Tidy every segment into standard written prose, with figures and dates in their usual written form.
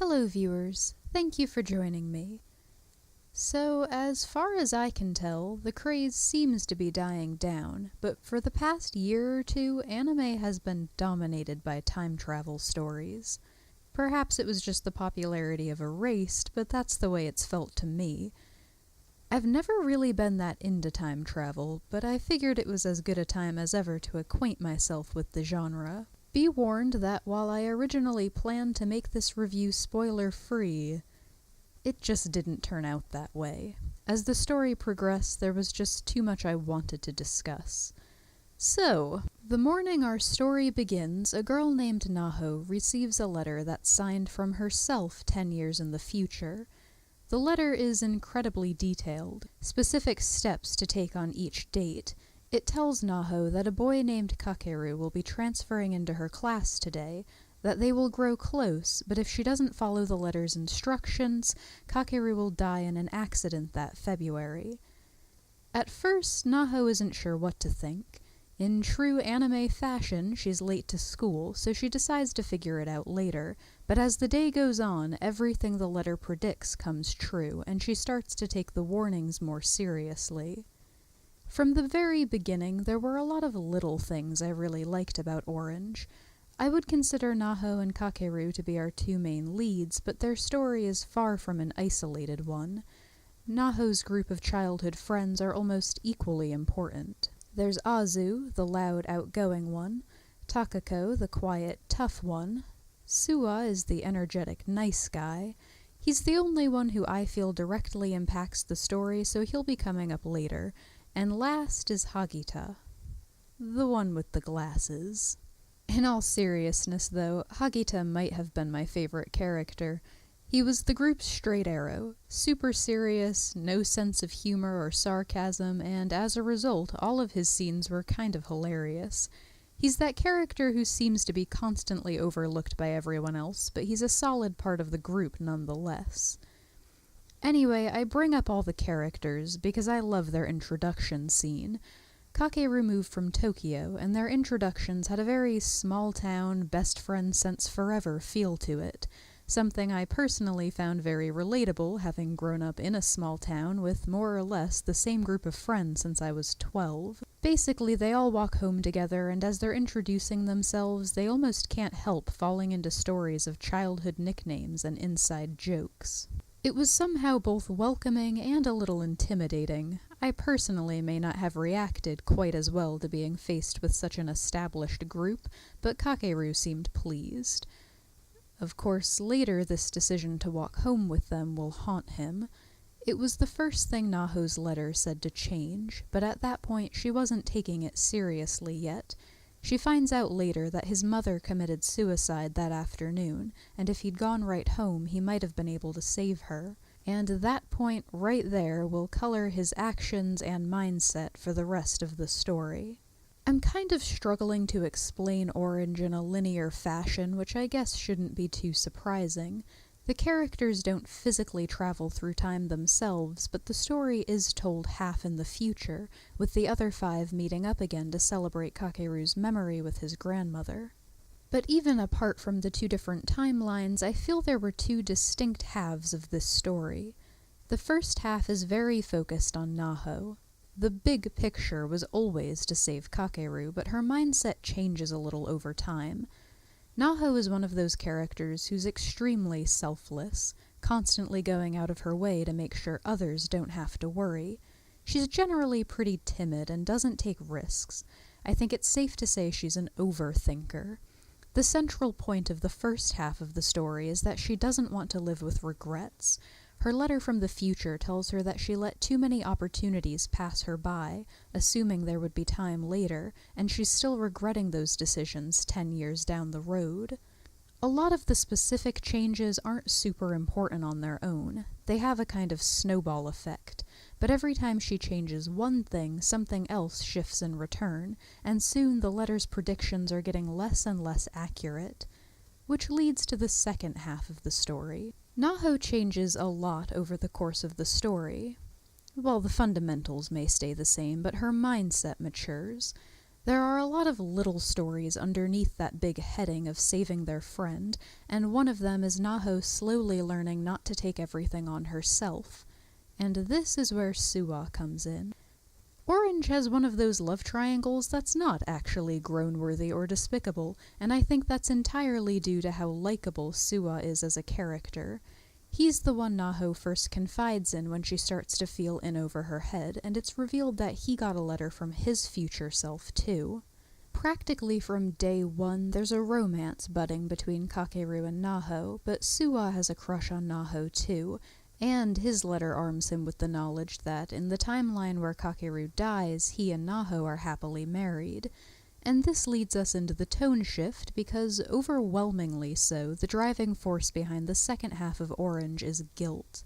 Hello viewers, thank you for joining me. So, as far as I can tell, the craze seems to be dying down, but for the past year or two, anime has been dominated by time travel stories. Perhaps it was just the popularity of Erased, but that's the way it's felt to me. I've never really been that into time travel, but I figured it was as good a time as ever to acquaint myself with the genre. Be warned that while I originally planned to make this review spoiler-free, it just didn't turn out that way. As the story progressed, there was just too much I wanted to discuss. So, the morning our story begins, a girl named Naho receives a letter that's signed from herself 10 years in the future. The letter is incredibly detailed, specific steps to take on each date. It tells Naho that a boy named Kakeru will be transferring into her class today, that they will grow close, but if she doesn't follow the letter's instructions, Kakeru will die in an accident that February. At first, Naho isn't sure what to think. In true anime fashion, she's late to school, so she decides to figure it out later, but as the day goes on, everything the letter predicts comes true, and she starts to take the warnings more seriously. From the very beginning, there were a lot of little things I really liked about Orange. I would consider Naho and Kakeru to be our two main leads, but their story is far from an isolated one. Naho's group of childhood friends are almost equally important. There's Azu, the loud, outgoing one, Takako, the quiet, tough one, Suwa is the energetic, nice guy. He's the only one who I feel directly impacts the story, so he'll be coming up later. And last is Hagita, the one with the glasses. In all seriousness, though, Hagita might have been my favorite character. He was the group's straight arrow, super serious, no sense of humor or sarcasm, and as a result, all of his scenes were kind of hilarious. He's that character who seems to be constantly overlooked by everyone else, but he's a solid part of the group nonetheless. Anyway, I bring up all the characters because I love their introduction scene. Kakeru moved from Tokyo, and their introductions had a very small-town, best-friend-since-forever feel to it, something I personally found very relatable, having grown up in a small town with more or less the same group of friends since I was 12. Basically, they all walk home together, and as they're introducing themselves, they almost can't help falling into stories of childhood nicknames and inside jokes. It was somehow both welcoming and a little intimidating. I personally may not have reacted quite as well to being faced with such an established group, but Kakeru seemed pleased. Of course, later this decision to walk home with them will haunt him. It was the first thing Naho's letter said to change, but at that point she wasn't taking it seriously yet. She finds out later that his mother committed suicide that afternoon, and if he'd gone right home, he might have been able to save her. And that point right there will color his actions and mindset for the rest of the story. I'm kind of struggling to explain Orange in a linear fashion, which I guess shouldn't be too surprising. The characters don't physically travel through time themselves, but the story is told half in the future, with the other 5 meeting up again to celebrate Kakeru's memory with his grandmother. But even apart from the 2 different timelines, I feel there were 2 distinct halves of this story. The first half is very focused on Naho. The big picture was always to save Kakeru, but her mindset changes a little over time. Naho is one of those characters who's extremely selfless, constantly going out of her way to make sure others don't have to worry. She's generally pretty timid and doesn't take risks. I think it's safe to say she's an overthinker. The central point of the first half of the story is that she doesn't want to live with regrets. Her letter from the future tells her that she let too many opportunities pass her by, assuming there would be time later, and she's still regretting those decisions 10 years down the road. A lot of the specific changes aren't super important on their own. They have a kind of snowball effect, but every time she changes one thing, something else shifts in return, and soon the letter's predictions are getting less and less accurate. Which leads to the second half of the story. Naho changes a lot over the course of the story. Well, the fundamentals may stay the same, but her mindset matures. There are a lot of little stories underneath that big heading of saving their friend, and one of them is Naho slowly learning not to take everything on herself. And this is where Suwa comes in. Orange has one of those love triangles that's not actually groan-worthy or despicable, and I think that's entirely due to how likable Suwa is as a character. He's the one Naho first confides in when she starts to feel in over her head, and it's revealed that he got a letter from his future self, too. Practically from day one, there's a romance budding between Kakeru and Naho, but Suwa has a crush on Naho, too, and his letter arms him with the knowledge that in the timeline where Kakeru dies, he and Naho are happily married. And this leads us into the tone shift because, overwhelmingly so, the driving force behind the second half of Orange is guilt.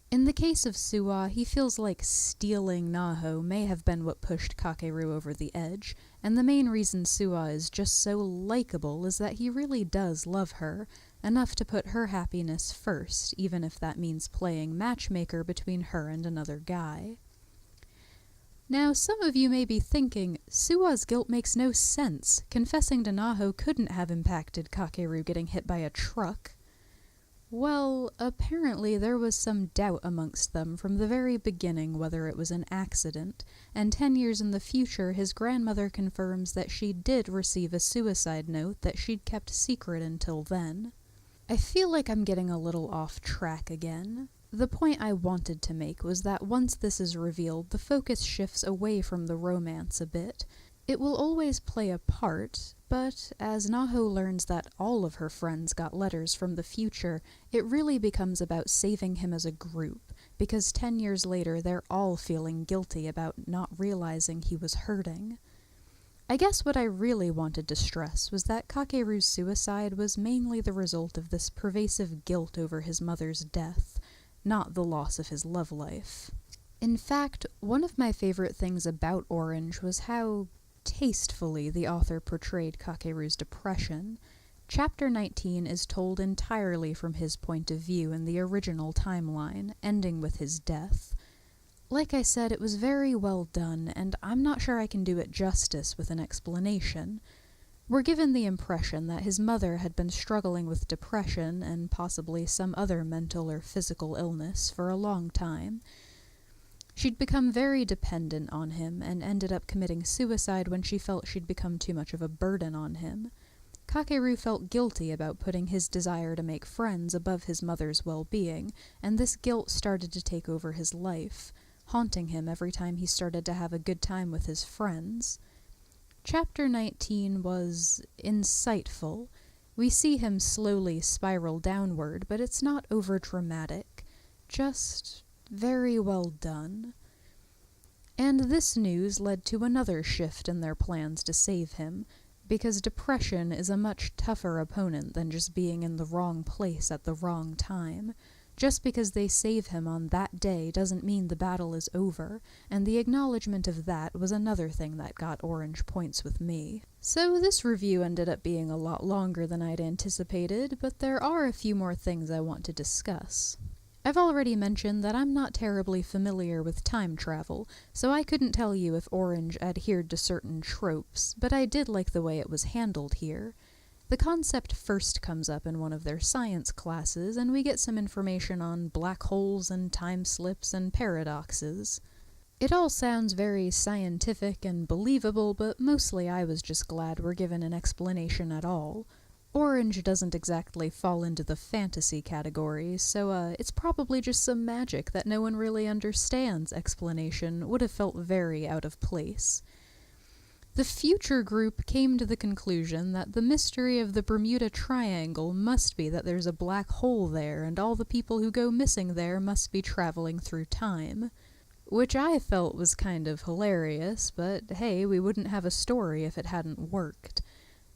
In the case of Suwa, he feels like stealing Naho may have been what pushed Kakeru over the edge, and the main reason Suwa is just so likable is that he really does love her, enough to put her happiness first, even if that means playing matchmaker between her and another guy. Now, some of you may be thinking, Suwa's guilt makes no sense. Confessing to Naho couldn't have impacted Kakeru getting hit by a truck. Well, apparently there was some doubt amongst them from the very beginning whether it was an accident, and 10 years in the future his grandmother confirms that she did receive a suicide note that she'd kept secret until then. I feel like I'm getting a little off track again. The point I wanted to make was that once this is revealed, the focus shifts away from the romance a bit. It will always play a part, but as Naho learns that all of her friends got letters from the future, it really becomes about saving him as a group, because 10 years later they're all feeling guilty about not realizing he was hurting. I guess what I really wanted to stress was that Kakeru's suicide was mainly the result of this pervasive guilt over his mother's death, not the loss of his love life. In fact, one of my favorite things about Orange was how tastefully the author portrayed Kakeru's depression. Chapter 19 is told entirely from his point of view in the original timeline, ending with his death. Like I said, it was very well done, and I'm not sure I can do it justice with an explanation. We're given the impression that his mother had been struggling with depression and possibly some other mental or physical illness for a long time. She'd become very dependent on him and ended up committing suicide when she felt she'd become too much of a burden on him. Kakeru felt guilty about putting his desire to make friends above his mother's well-being, and this guilt started to take over his life, haunting him every time he started to have a good time with his friends. Chapter 19 was insightful. We see him slowly spiral downward, but it's not over-dramatic, just very well done. And this news led to another shift in their plans to save him, because depression is a much tougher opponent than just being in the wrong place at the wrong time. Just because they save him on that day doesn't mean the battle is over, and the acknowledgement of that was another thing that got Orange points with me. So this review ended up being a lot longer than I'd anticipated, but there are a few more things I want to discuss. I've already mentioned that I'm not terribly familiar with time travel, so I couldn't tell you if Orange adhered to certain tropes, but I did like the way it was handled here. The concept first comes up in one of their science classes, and we get some information on black holes and time slips and paradoxes. It all sounds very scientific and believable, but mostly I was just glad we're given an explanation at all. Orange doesn't exactly fall into the fantasy category, so it's probably just some magic that no one really understands explanation would have felt very out of place. The future group came to the conclusion that the mystery of the Bermuda Triangle must be that there's a black hole there, and all the people who go missing there must be traveling through time. Which I felt was kind of hilarious, but hey, we wouldn't have a story if it hadn't worked.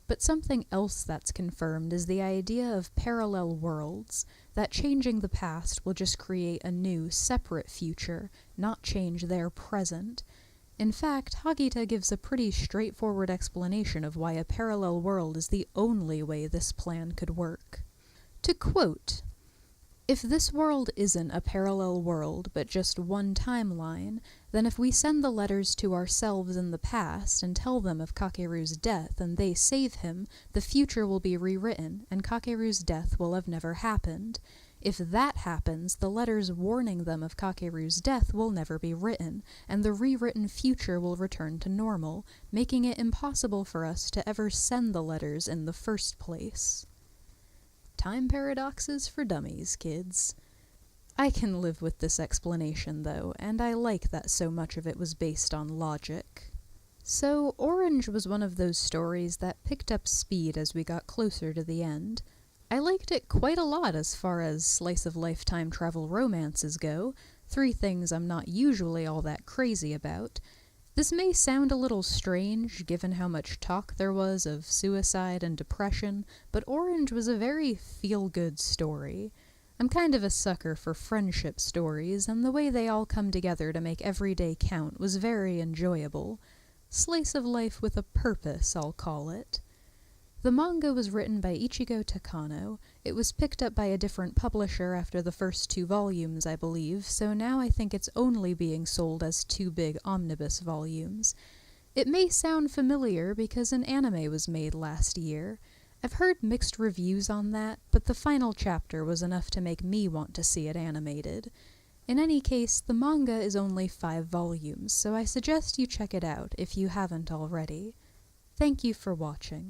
But something else that's confirmed is the idea of parallel worlds, that changing the past will just create a new, separate future, not change their present. In fact, Hagita gives a pretty straightforward explanation of why a parallel world is the only way this plan could work. To quote, If this world isn't a parallel world, but just one timeline, then if we send the letters to ourselves in the past and tell them of Kakeru's death and they save him, the future will be rewritten, and Kakeru's death will have never happened. If that happens, the letters warning them of Kakeru's death will never be written, and the rewritten future will return to normal, making it impossible for us to ever send the letters in the first place. Time paradoxes for dummies, kids. I can live with this explanation, though, and I like that so much of it was based on logic. So, Orange was one of those stories that picked up speed as we got closer to the end. I liked it quite a lot as far as slice-of-life time travel romances go, 3 things I'm not usually all that crazy about. This may sound a little strange, given how much talk there was of suicide and depression, but Orange was a very feel-good story. I'm kind of a sucker for friendship stories, and the way they all come together to make every day count was very enjoyable. Slice of life with a purpose, I'll call it. The manga was written by Ichigo Takano. It was picked up by a different publisher after the first 2 volumes, I believe, so now I think it's only being sold as 2 big omnibus volumes. It may sound familiar because an anime was made last year. I've heard mixed reviews on that, but the final chapter was enough to make me want to see it animated. In any case, the manga is only 5 volumes, so I suggest you check it out if you haven't already. Thank you for watching.